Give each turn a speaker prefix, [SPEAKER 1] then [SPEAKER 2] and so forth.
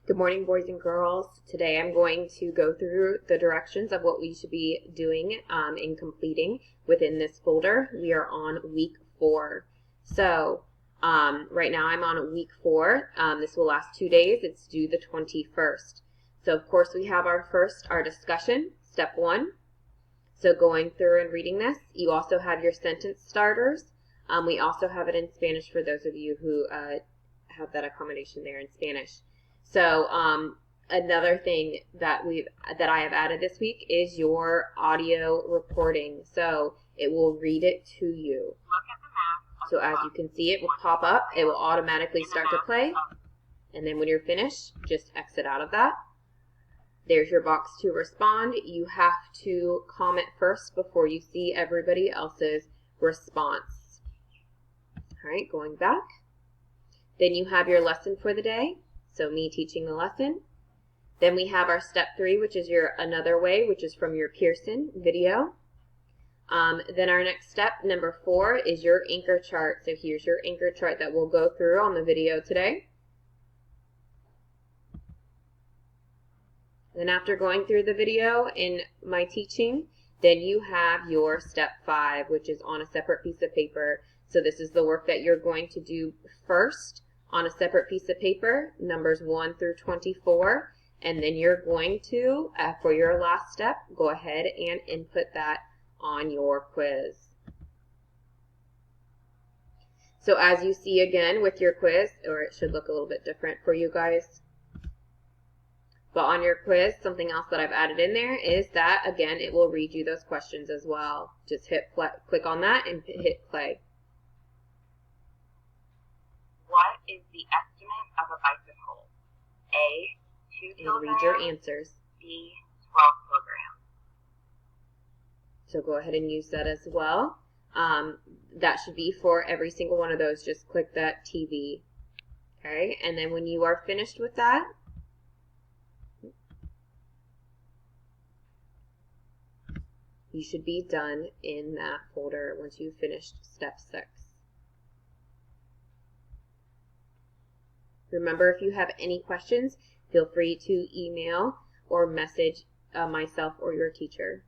[SPEAKER 1] Good morning, boys and girls. Today I'm going to go through the directions of what we should be doing and completing within this folder. We are on week 4. So right now I'm on week 4. This will last 2 days. It's due the 21st. So of course we have our discussion, step 1. So going through and reading this. You also have your sentence starters. We also have it in Spanish for those of you who have that accommodation there in Spanish. So another thing that I have added this week is your audio recording. So it will read it to you. So as you can see, it will pop up. It will automatically start to play. And then when you're finished, just exit out of that. There's your box to respond. You have to comment first before you see everybody else's response. All right, going back. Then you have your lesson for the day. So me teaching the lesson. Then we have our step 3, which is your another way, which is from your Pearson video. Then our next step, number 4, is your anchor chart. So here's your anchor chart that we'll go through on the video today. Then after going through the video in my teaching, then you have your step 5, which is on a separate piece of paper. So this is the work that you're going to do first on a separate piece of paper, numbers 1 through 24, and then you're going to, for your last step, go ahead and input that on your quiz. So as you see again with your quiz, or it should look a little bit different for you guys, but on your quiz, something else that I've added in there is that, again, it will read you those questions as well. Just click on that and hit play.
[SPEAKER 2] What is the estimate of a bicycle? A, 2 kilograms.
[SPEAKER 1] And read your answers.
[SPEAKER 2] B, 12 kilograms.
[SPEAKER 1] So go ahead and use that as well. That should be for every single one of those. Just click that TV. Okay, and then when you are finished with that, you should be done in that folder once you've finished step 6. Remember, if you have any questions, feel free to email or message myself or your teacher.